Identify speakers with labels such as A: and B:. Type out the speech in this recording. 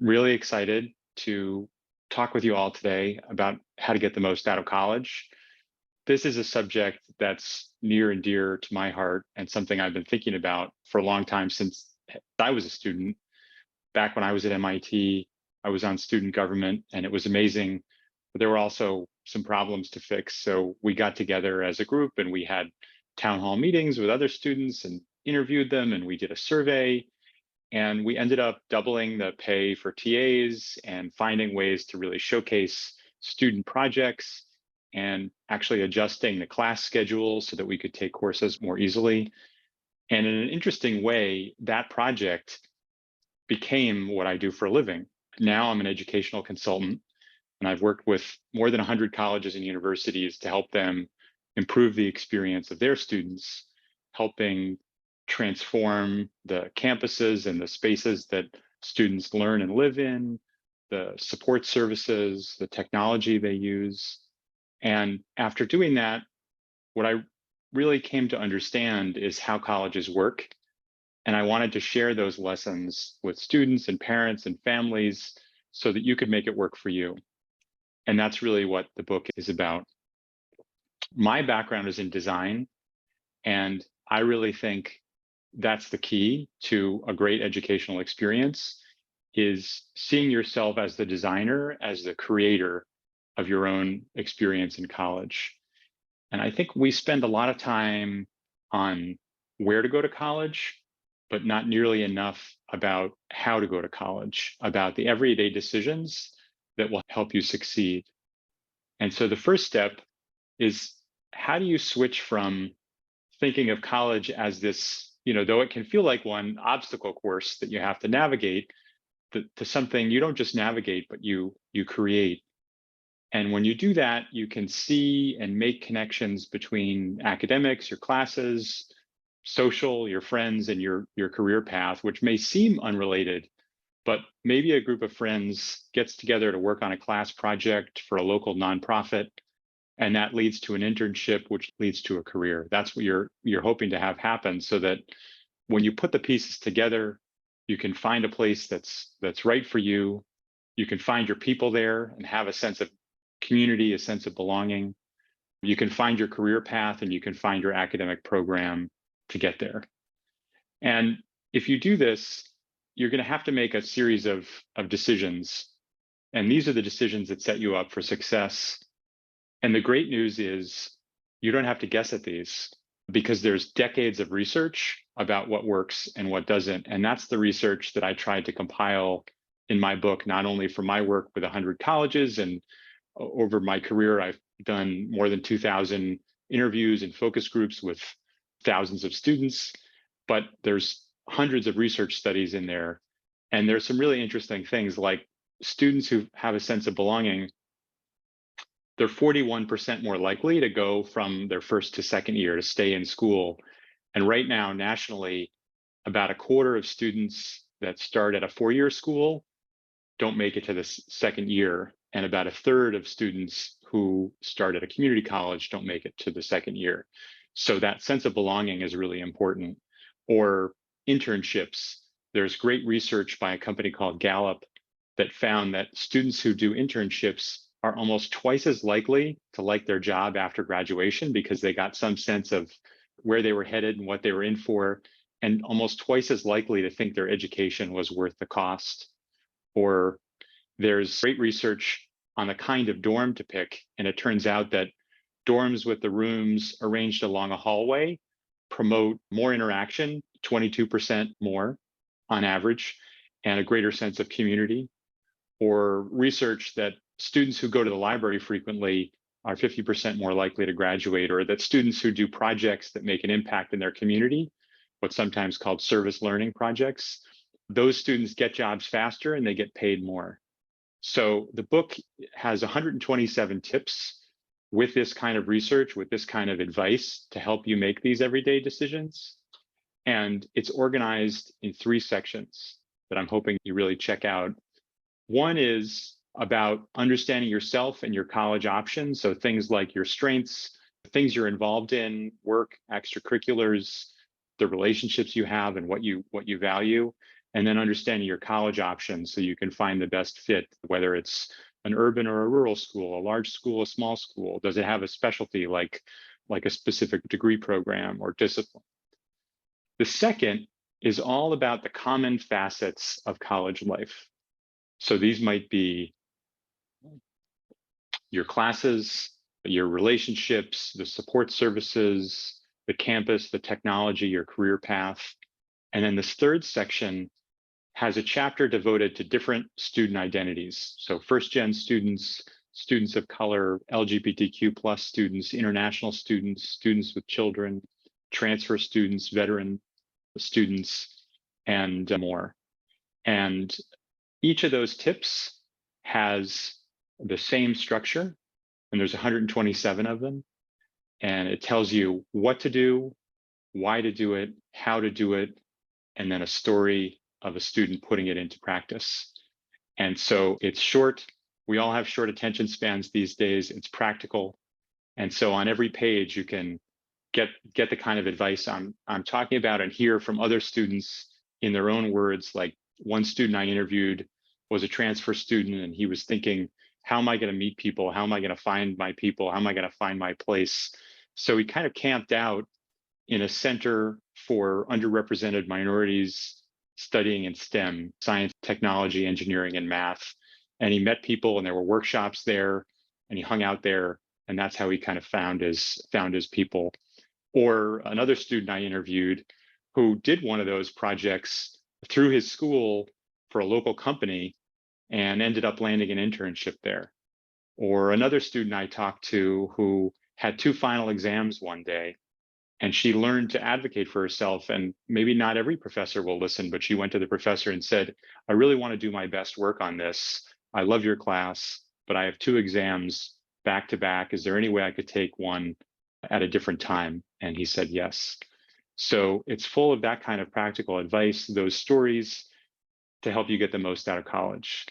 A: Really excited to talk with you all today about how to get the most out of college. This is a subject that's near and dear to my heart and something I've been thinking about for a long time since I was a student. Back when I was at MIT, I was on student government and it was amazing, but there were also some problems to fix. So we got together as a group and we had town hall meetings with other students and interviewed them, and we did a survey, and we ended up doubling the pay for TAs and finding ways to really showcase student projects and actually adjusting the class schedule so that we could take courses more easily. And in an interesting way, that project became what I do for a living. Now I'm an educational consultant, and I've worked with more than 100 colleges and universities to help them improve the experience of their students, helping transform the campuses and the spaces that students learn and live in, the support services, the technology they use. And after doing that, what I really came to understand is how colleges work. And I wanted to share those lessons with students and parents and families so that you could make it work for you. And that's really what the book is about. My background is in design, and I really think that's the key to a great educational experience, is seeing yourself as the designer, as the creator of your own experience in college. And I think we spend a lot of time on where to go to college, but not nearly enough about how to go to college, about the everyday decisions that will help you succeed. And so the first step is, how do you switch from thinking of college as this, though it can feel like one obstacle course that you have to navigate, to something you don't just navigate, but you create. And when you do that, you can see and make connections between academics, your classes, social, your friends, and your career path, which may seem unrelated, but maybe a group of friends gets together to work on a class project for a local nonprofit, and that leads to an internship, which leads to a career. That's what you're hoping to have happen, so that when you put the pieces together, you can find a place that's right for you. You can find your people there and have a sense of community, a sense of belonging. You can find your career path, and you can find your academic program to get there. And if you do this, you're going to have to make a series of decisions. And these are the decisions that set you up for success. And the great news is you don't have to guess at these, because there's decades of research about what works and what doesn't. And that's the research that I tried to compile in my book, not only for my work with 100 colleges, and over my career, I've done more than 2,000 interviews and focus groups with thousands of students, but there's hundreds of research studies in there. And there's some really interesting things, like students who have a sense of belonging, they're 41% more likely to go from their first to second year, to stay in school. And right now, nationally, about a quarter of students that start at a four-year school don't make it to the second year. And about a third of students who start at a community college don't make it to the second year. So that sense of belonging is really important. Or internships. There's great research by a company called Gallup that found that students who do internships are almost twice as likely to like their job after graduation, because they got some sense of where they were headed and what they were in for, and almost twice as likely to think their education was worth the cost. Or there's great research on the kind of dorm to pick, and it turns out that dorms with the rooms arranged along a hallway promote more interaction, 22% more on average, and a greater sense of community. Or research that students who go to the library frequently are 50% more likely to graduate. Or that students who do projects that make an impact in their community, what's sometimes called service learning projects, those students get jobs faster and they get paid more. So the book has 127 tips with this kind of research, with this kind of advice to help you make these everyday decisions. And it's organized in three sections that I'm hoping you really check out. One is about understanding yourself and your college options. So things like your strengths, things you're involved in, work, extracurriculars, the relationships you have, and what you value. and then understanding your college options so you can find the best fit, whether it's an urban or a rural school, a large school, a small school. Does it have a specialty like a specific degree program or discipline? The second is all about the common facets of college life. So these might be your classes, your relationships, the support services, the campus, the technology, your career path. And then this third section has a chapter devoted to different student identities. So first gen students, students of color, LGBTQ plus students, international students, students with children, transfer students, veteran students, and more. And each of those tips has the same structure, and there's 127 of them. And it tells you what to do, why to do it, how to do it, and then a story of a student putting it into practice. And so it's short. We all have short attention spans these days. It's practical. And so on every page, you can get the kind of advice I'm talking about and hear from other students in their own words. Like one student I interviewed was a transfer student, and he was thinking, how am I going to meet people? How am I going to find my people? How am I going to find my place? So he kind of camped out in a center for underrepresented minorities studying in STEM, science, technology, engineering, and math. And he met people, and there were workshops there, and he hung out there, and that's how he kind of found his people. Or another student I interviewed who did one of those projects through his school for a local company and ended up landing an internship there. Or another student I talked to who had two final exams one day, and she learned to advocate for herself. And maybe not every professor will listen, but she went to the professor and said, I really want to do my best work on this. I love your class, but I have two exams back to back. Is there any way I could take one at a different time? And he said yes. So it's full of that kind of practical advice, those stories to help you get the most out of college.